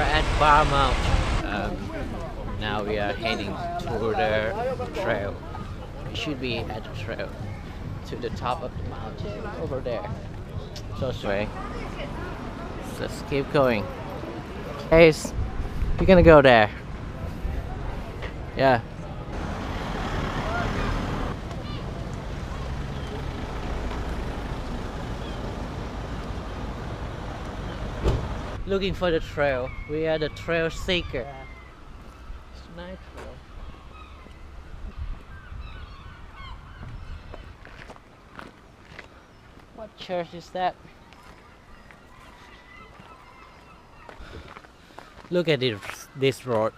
at Barmouth. Now we are heading to the trail. We should be at the trail to the top of the mountain over there. So straight. Let's keep going. Guys, we're gonna go there. Yeah. Looking for the trail. We are the trail seeker. It's a nice trail. What church is that? Look at this road,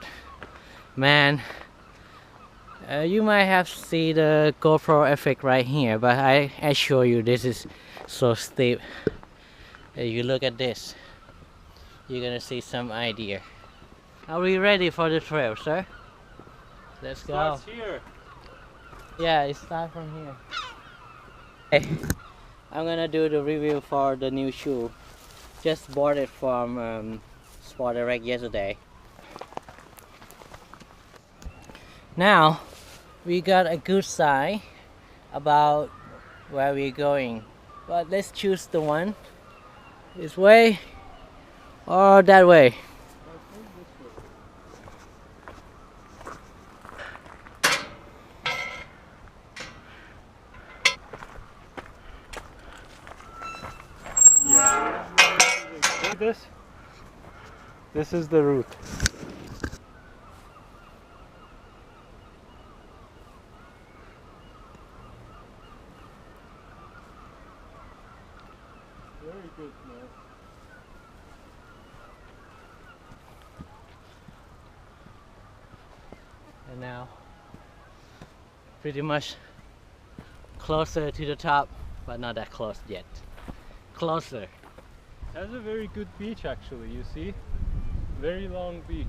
man. You might have seen the GoPro effect right here, but I assure you this is so steep. You look at this, you're gonna see some idea. Are we ready for the trail, sir? Let's go. Starts here. Yeah, it starts from here. Hey, I'm gonna do the review for the new shoe. Just bought it from Sport Direct yesterday. Now we got a good sign about where we're going, but let's choose the one this way or that way. Yeah. See this? This is the route. Very good, man. And now pretty much closer to the top, but not that close yet. Closer. It has a very good beach actually, you see? Very long beach.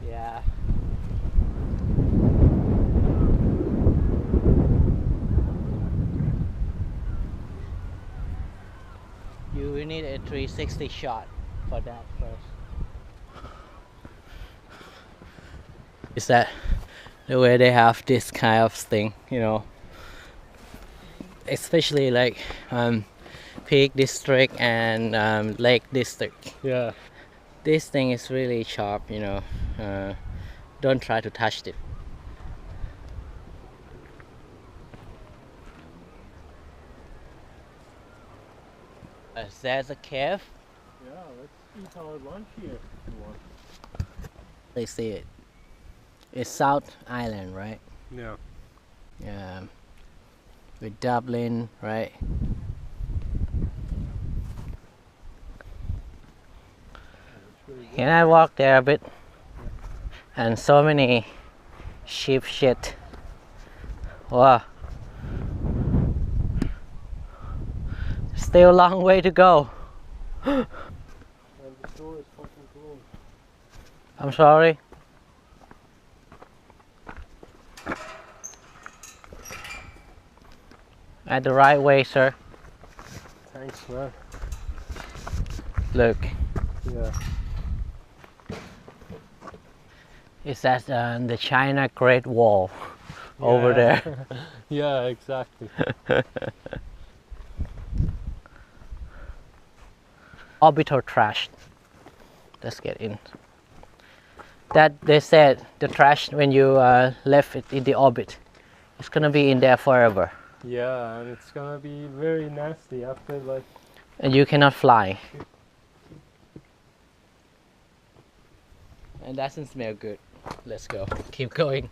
Yeah. You will need a 360 shot for that first. Is that the way they have this kind of thing, you know? Especially like Peak District and Lake District. Yeah. This thing is really sharp, you know. Don't try to touch it. There's a cave. Yeah, let's eat our lunch here if you want. They see it. It's South Island, right? Yeah. Yeah. With Dublin, right? Can I walk there a bit? And so many sheep shit. Wow. Still a long way to go. And the door is fucking closed. I'm sorry. At the right way, sir. Thanks, man. Look. Yeah. It's at the China Great Wall over there. Yeah, exactly. Orbital trash. Let's get in. That they said the trash when you left it in the orbit, it's gonna be in there forever. Yeah, and it's gonna be very nasty after like. And you cannot fly. And that doesn't smell good. Let's go. Keep going.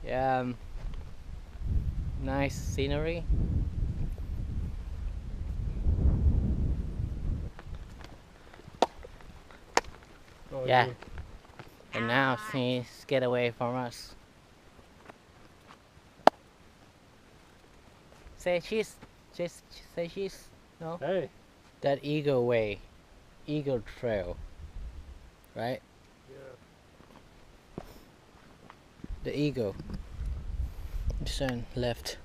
Yeah, nice scenery. Oh, Yeah, And now he's get away from us. Say cheese. Just say cheese. No? Hey. That Eagle Way. Eagle Trail. Right? Yeah. The Eagle. This one left.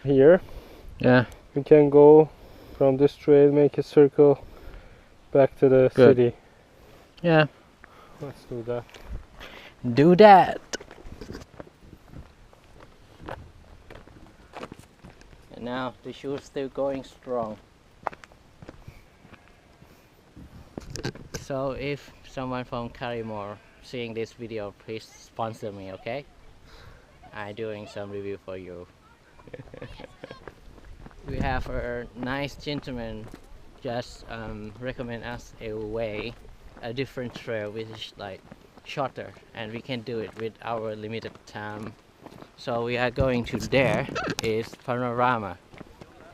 Here Yeah. we can go from this trail, make a circle back to the Good. city. Yeah. Let's do that. Do that. And now the shoe's still going strong. So if someone from Carrymore seeing this video, please sponsor me, okay? I'm doing some review for you. We have a nice gentleman just recommend us a different trail which is like shorter, and we can do it with our limited time. So we are going to there is Panorama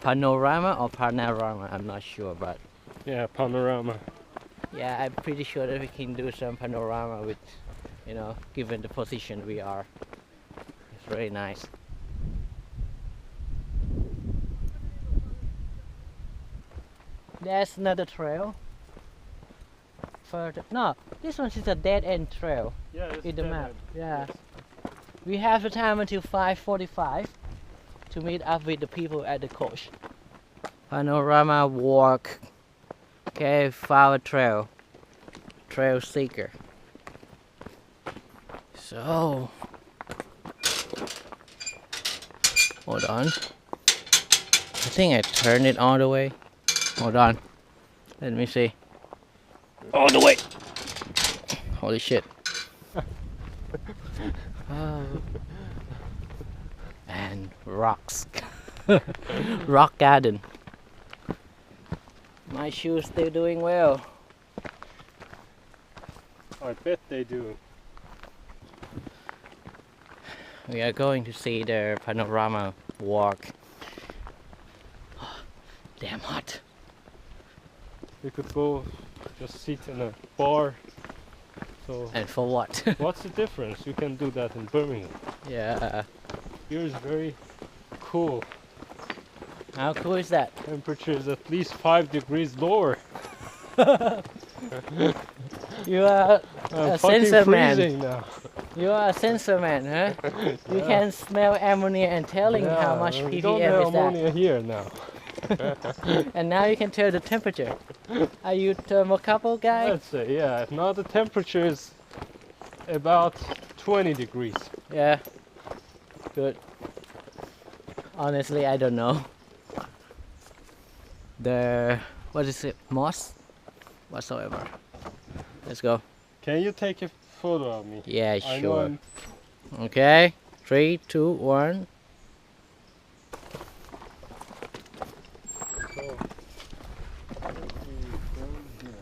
or Panorama, I'm not sure, but Yeah, panorama. yeah, I'm pretty sure that we can do some panorama with, given the position we are. It's very nice. There's another trail. Further, no, this one is a dead end trail Yeah, it's in the dead map. end. Yeah, Yes. we have the time until 5:45 to meet up with the people at the coach. Panorama walk. Okay, flower trail. Trail seeker. So, hold on. I think I turned it all the way. Hold on. Let me see. All the way. Holy shit. Oh. And rocks. Rock garden. My shoes still doing well. I bet they do. We are going to see the panorama walk. Damn hot. We could go just sit in a bar. So And for what? what's the difference? You can do that in Birmingham. Yeah. Here is very cool. How cool is that? Temperature is at least 5 degrees lower. You are I'm a fucking sensor man. freezing now. You are a sensor man, huh? You Yeah. can smell ammonia and telling how much we don't ppm have is that. ammonia here now. And now you can tell the temperature. Are you thermocouple guy? Let's say, yeah. Now the temperature is about 20 degrees. Yeah. Good. Honestly, I don't know. What is it? Moss? Whatsoever. Let's go. Can you take a photo of me? Yeah, I know sure. I'm Okay. 3, 2, 1.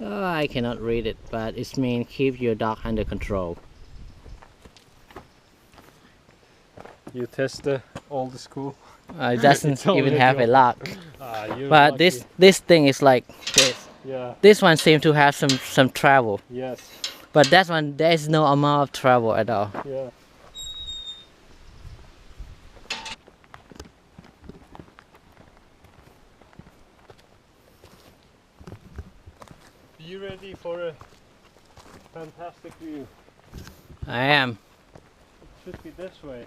Oh, I cannot read it, but it means keep your dog under control. You test all the school. It doesn't It's only even have a joke. lock. You're But lucky. this thing is like this. Yeah. This one seems to have some travel, Yes. but that one there is no amount of travel at all. Yeah. Be ready for a fantastic view. I am. It should be this way.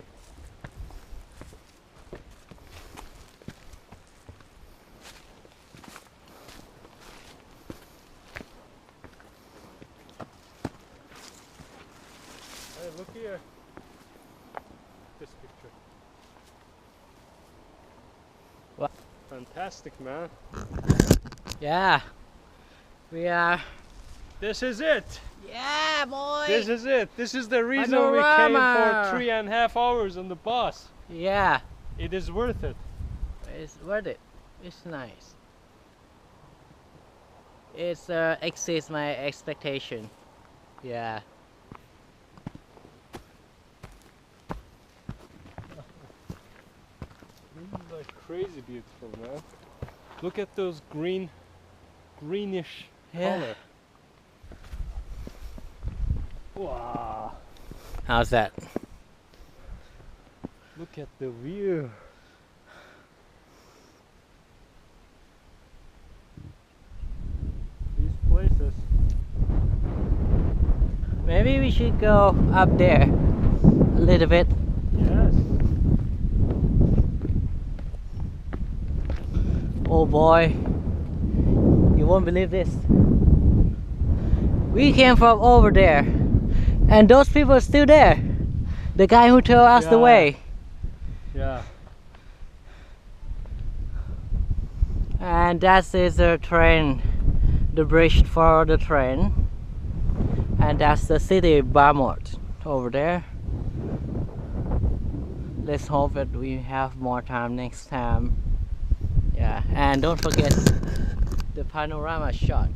Hey, look here. This picture. What? Fantastic, man. Yeah. We are This is it. Yeah, boy. This is it. This is the reason we came Panorama. for 3.5 hours on the bus. Yeah, It is worth it. it's worth it. It's nice. It's exceeds my expectation. Yeah. This is like crazy beautiful, man. Look at those greenish Yeah. color. Wow. How's that? Look at the view. These places. Maybe we should go up there a little bit. Yes. Oh boy, you won't believe this. We came from over there, and those people are still there. The guy who told us the Yeah. way. Yeah. And that is the train, the bridge for the train. And that's the city Barmouth over there. Let's hope that we have more time next time. Yeah, and don't forget the panorama shot.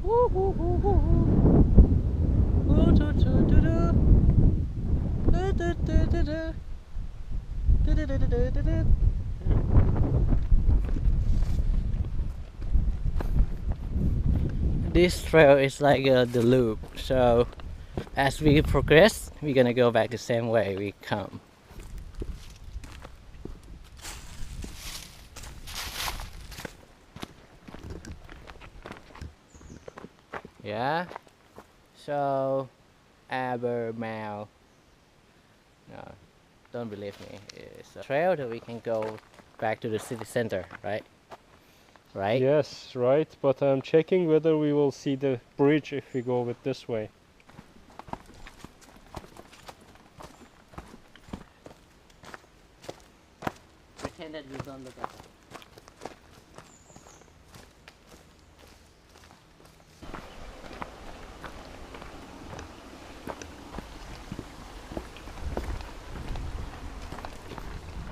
Woo, woo, woo, woo, woo. Woo, doo, doo, doo, doo. Doo, doo, doo, doo, doo. Doo, doo, doo, doo, doo, doo. This trail is like the loop, so as we progress, we're gonna go back the same way we come. Yeah, so Barmouth. No, don't believe me. It's a trail that we can go back to the city center, right? Right? Yes, right. But I'm checking whether we will see the bridge if we go with this way. Pretend that we don't look at it.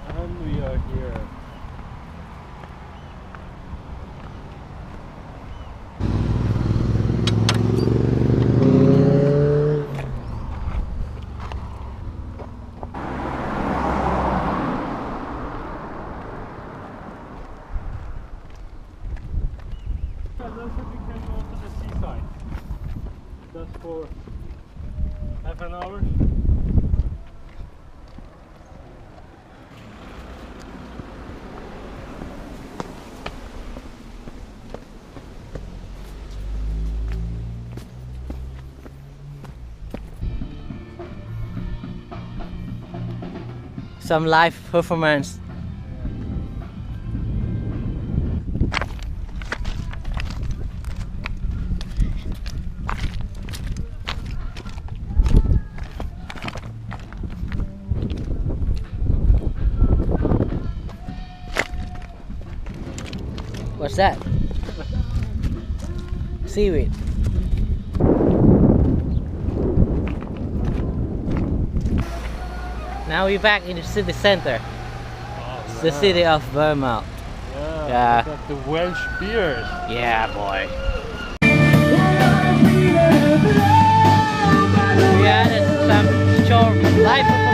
And we are here. We can go to the seaside. Just for half an hour. Some live performance. What's that? Seaweed. Now we're back in the city center. Oh, It's the city of Barmouth. Yeah. Yeah. Look at the Welsh beers. Yeah, boy. Yeah, that's some short live performance.